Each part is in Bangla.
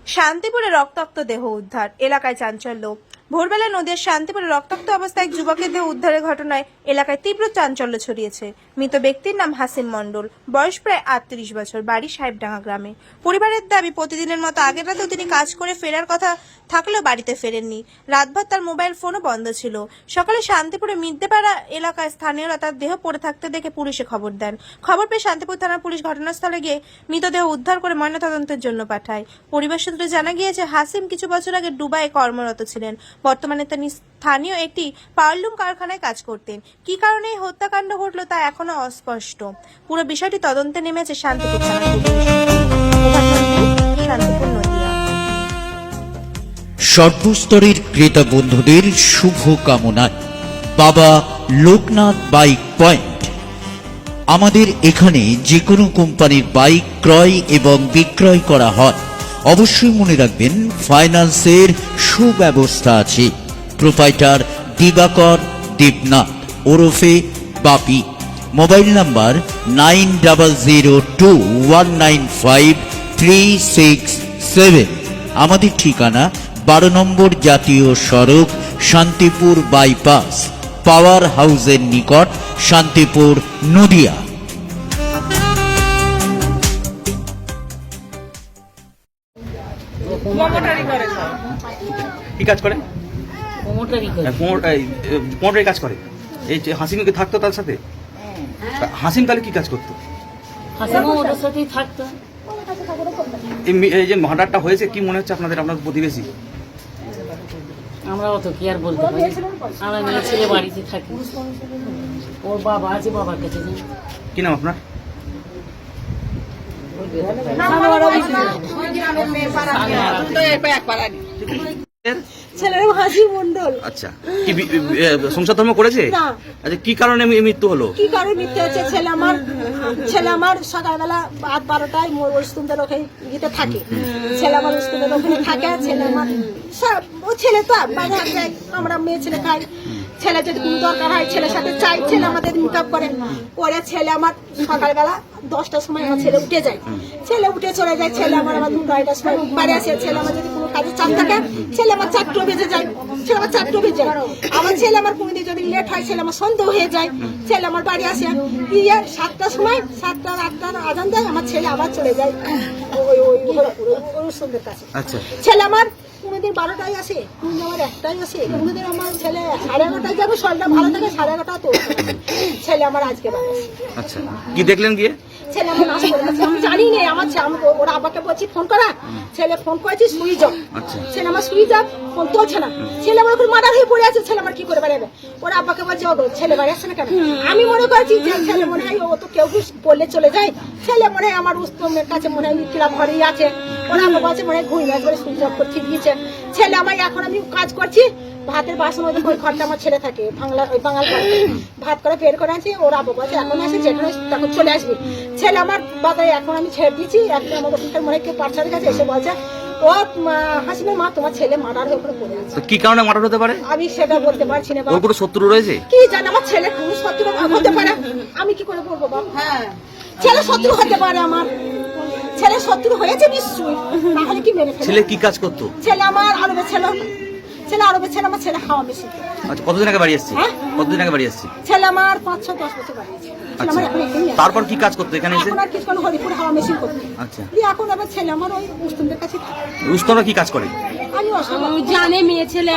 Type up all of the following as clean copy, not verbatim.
শান্তিপুরে রক্তাক্ত দেহ উদ্ধার, এলাকায় চাঞ্চল্য। ভোরবেলা নদীর শান্তিপুরে রক্তাক্ত অবস্থায় এক যুবকের দেহ উদ্ধারের ঘটনায় এলাকায় তীব্র চাঞ্চল্য ছড়িয়েছে। মৃত ব্যক্তির নাম হাসিম মণ্ডল, বয়স প্রায় 38 বছর, বাড়ি সাহেবডাঙ্গা গ্রামে। পরিবারের দাবি, প্রতিদিনের মতো আগের রাতেও তিনি কাজ করে ফেরার কথা থাকলেও বাড়িতে ফেরেননি। রাতভর তার মোবাইল ফোনও বন্ধ ছিল। সকালে শান্তিপুরে মিদ্যেপাড়া এলাকায় স্থানীয়রা তার দেহ পড়ে থাকতে দেখে পুলিশে খবর দেন। খবর পেয়ে শান্তিপুর থানার পুলিশ ঘটনাস্থলে গিয়ে মৃতদেহ উদ্ধার করে ময়নাতদন্তের জন্য পাঠায়। পরিবার সূত্রে জানা গিয়েছে, হাসিম কিছু বছর আগে দুবাইয়ে কর্মরত ছিলেন। বর্তমানে তিনি স্থানীয় একটি পাওয়ারলুম কারখানায় কাজ করতেন। কি কারণে এই হত্যাকাণ্ড ঘটল তা এখনো অস্পষ্ট। পুরো বিষয়টি তদন্তে নেমেছে শান্তিপুর থানার পুলিশ। শান্তিপুর নদিয়া। সর্বস্তরের ক্রেতা বন্ধুদের শুভ কামনায় বাবা লোকনাথ বাইক পয়েন্ট। আমাদের এখানে যে কোনো কোম্পানির বাইক ক্রয় এবং বিক্রয় করা হয়। অবশ্যই মনে রাখবেন, ফাইন্যান্সের সুব্যবস্থা আছে। প্রোপাইটার দিবাকর দেবনাথ ওরফে বাপি। Mobile number 9002195367। আমাদের ঠিকানা 12 নম্বর জাতীয় সড়ক, শান্তিপুর বাইপাস, পাওয়ার হাউসের নিকট, শান্তিপুর, নদিয়া। কি কাজ করে? প্রমোটারি কাজ করে। এই যে হাসিমকে থাকতো তার সাথে, হাসিম তাহলে কি কাজ করতো? হাসিমও ওদের সাথেই থাকতো। এই যে মার্ডারটা হয়েছে, কি মনে হচ্ছে আপনাদের? আপনার প্রতিবেশী আমরা অত কি আর বলতে পারি, আমরা মেয়ে ছেলে বাড়িতে থাকি। ওর বাবা আছে, বাবার কাছে যাই। কি নাম আপনার? ছেলের হাসি মন্ডল। আচ্ছা, কি সংসার ধর্ম করেছে? আচ্ছা, কি কারণে মৃত্যু হলো? কি কারণে মৃত্যু হচ্ছে? ছেলে আমার সকালবেলা 12টায় ওষুধের ওখানে ইতে থাকে। ছেলে আমার ওষুধের ওখানে থাকে। ছেলে আমার ও ছেলে তো আমরা মেয়ে ছেলে খাই। ছেলে যদি কোনো দরকার হয় ছেলের সাথে চাই, ছেলে আমাদের মিট আপ করে। ছেলে আমার সকালবেলা 10টার সময় আমার ছেলে উঠে যায়। ছেলে উঠে চলে যায়। ছেলে আমার 2-2:30টার সময় বাড়ি আসে। ছেলে আমার যদি কোনো কাজে চাপ থাকে, ছেলে আমার 4টা বেজে যায়। ছেলে আমার 4টা বেজে যায়। আমার ছেলে আমার কোনোদিন যদি লেট হয়, ছেলে আমার সন্দেহ হয়ে যায়। ছেলে আমার বাড়ি আসে 7টার সময়, 7টা 8টার আজান দেয়। আমার ছেলে আবার চলে যায় সন্ধ্যের কাছে। আচ্ছা, ছেলে আমার কোনোদিন 12টায় আসে, কোনোদিন আমার 1টায় আসে, কোনোদিন আমার ছেলে 11:30টায় যাবে। শরীরটা ভালো থাকে, 11:30 তো ছেলে আমার আজকে বাড়ি আসে। আচ্ছা, কি দেখলেন গিয়ে? ছেলে আমার নাশ করে গেছে। আমি জানি না। আমার ওরা আব্বাকে বলছি ফোন করা। ছেলে ফোন করেছি, সুইচ অফ। ছেলে আমার সুইচ অফ, ফোন তুলছে না। ছেলে আমার ওখানে মার্ডার হয়ে পড়ে আছে। ছেলে আমার কি করে বেড়াবে? ওরা আব্বাকে বলছে, ও ছেলে বাড়ি আসছে না কেন? আমি মনে করছি যে ছেলে মনে হয় ও তো কেউ বললে চলে যায়। ছেলে মনে হয় আমার উস্তমের কাছে মনে হয় ক্লাব ঘরেই আছে। ওরা আব্বা বলছে মনে হয় ঘুমিয়ে আসবে, সুইচ অফ করতে দিয়েছে। ছেলে আমার এখন আমি কাজ করছি, ভাতের বাসন ওই ঘরটা আমার ছেলে থাকে, ওই বাঙাল ঘর। ভাত করে বের করে আনছি। ওরা আব্বা বলছে এখন আসে, যেখানে তখন চলে আসবে। ছেলে আমার বাজারে এখন আমি ছেড়ে দিচ্ছি। একটা আমার ওখানকার মনে হয় কেউ পাঠশালের কাছে এসে বলছে, ও হাসিমের মা, তোমার ছেলে মার্ডার হয়ে পড়ে আছে। কি কারণে মার্ডার হতে পারে? আমি সেটা বলতে পারছি না। ওর কোনো শত্রু রয়েছে? কি জানি, আমার ছেলে কোনো শত্রু হতে পারে। আমি কি করে বলবো বাবা? হ্যাঁ, ছেলে শত্রু হতে পারে। আমার ছেলে শত্রু হয়েছে নিশ্চয়ই, না হলে কি মেরে ফেলে। ছেলে কি কাজ করতো? ছেলে আমার আরবের ছেলে। আরবের ছেলে আমার ছেলে হাওয়া মেশিন। আচ্ছা, কতদিন আগে বাড়ি আসছে? কতদিন আগে বাড়ি আসছে? ছেলে আমার 5-10 বছর বাড়ি আছে। তারপর কি কাজ করতো এখানে এসে? এখন আর কিছু কোনো হরিপুর হাওয়া মেশিন করতে। আচ্ছা, এখন আবার ছেলে আমার ওই উস্তুমদের কাছে থাকে। রুস্তমরা কি কাজ করে? আমি জানে মেয়ে ছেলে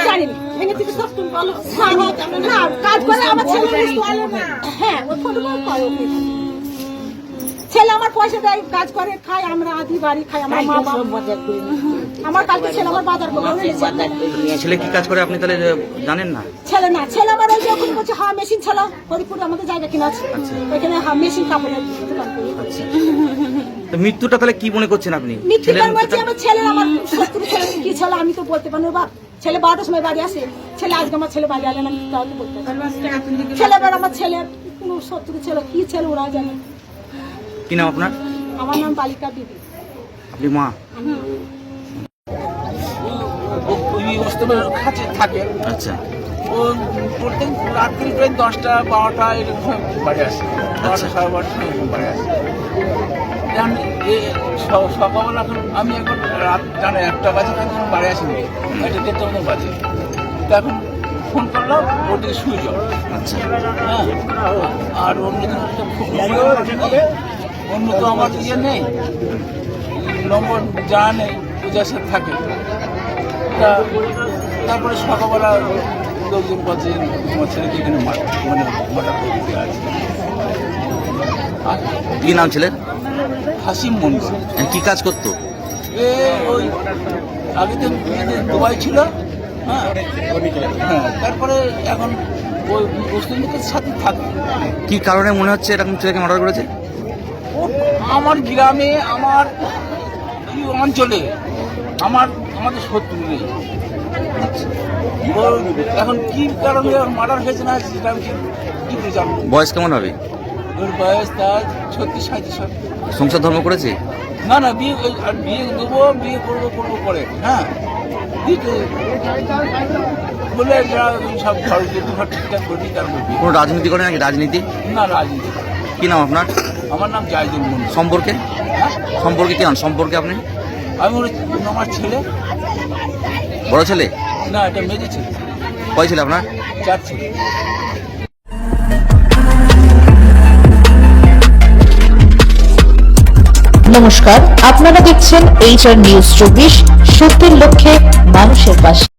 জানি ভেঙে থেকে সব তুমি বলো না কাজ করে আমার ছেলে। হ্যাঁ, ওই ফটো ছেলে আমার পয়সা দেয়, কাজ করে, খায়। আমরা আদি বাড়ি খাই। আমার মা বাবা আমার কালকে ছেলে আমার বাজার করে। ছেলে কি কাজ করে আপনি তাহলে জানেন না? ছেলে না, ছেলে আমার ওই যখন বলছে হাওয়া মেশিন ছিল, হরিপুরে আমাদের জায়গা কিনা আছে, ওইখানে হাওয়া মেশিন কাপড়ের দোকান করি। তো মৃত্যুটা তাহলে কি মনে করছেন আপনি? মৃত্যুটা বলছি আমার ছেলে, আমার শত্রু ছেলে কি ছিল আমি তো বলতে পারি না। বাপ ছেলে 12টার সময় বাড়ি আসে। ছেলে আজকে আমার ছেলে বাড়ি আলে না, তাও তো বলতে পারি। ছেলে আমার ছেলে কোনো শত্রু ছিল কি ছিল ওরা জানে। কি নাম আপনার? আমার নাম বালিকা বিবি। আপনি মা? থাকে। আচ্ছা, ও প্রত্যেক রাত্রি প্রায় 10টা 12টা এরকম বাড়ি আসে। 12টা 12:30 বাড়ি আসে। সকালবেলা এখন আমি এখন রাত জানে 1টা বাজে এখন বাড়ি আসিনি, 1:30 মতো বাজে। তো এখন ফোন করলাম, ওটি শুয়ে যাও। আচ্ছা হ্যাঁ, আর অন্য তো আমার ইয়ে নেই, নম্বর যা নেই ওদের সাথে থাকে। তারপরে সকালবেলা লোকজন বলছে তোমার ছেলেকে এখানে মানে মার্ডার করে দেওয়া আছে। কি নাম ছেলের? হাসিম মন্ডল। কি কাজ করতো? ওই আগে তো দুবাই ছিল, হ্যাঁ হ্যাঁ, তারপরে এখন ওই মুসলিমদের সাথে থাকতো। কি কারণে মনে হচ্ছে এরকম ছেলেকে মার্ডার করেছে? আমার গ্রামে, আমার এই অঞ্চলে আমাদের শত্রু নেই। ওর এখন কি কারণে মার্ডার হয়েছে না সেটা আমি কি করে জানবো? বয়স কেমন হবে? ওর বয়স তার 36-37 হবে। সংসার ধর্ম করেছে? না বিয়ে দেবো, বিয়ে করবো করে, হ্যাঁ দিতে বলে সব ঘর ঠিকঠাক করবি, তারপর বিয়ে। কোনো রাজনীতি করে নাকি? রাজনীতি না, রাজনীতি করে। কি নাম আপনার? আমার নাম জাহিদুল মন্ডল। সম্পর্কে হ্যাঁ, সম্পর্কে কি হন? সম্পর্কে আপনি আমি আমার ছেলে। বড় ছেলে? না, এটা মেজে ছেলে। কয় ছেলে আপনার? 4 ছেলে। নমস্কার, আপনারা দেখছেন HR নিউজ 24, সত্যের লক্ষ্যে মানুষের পাশে।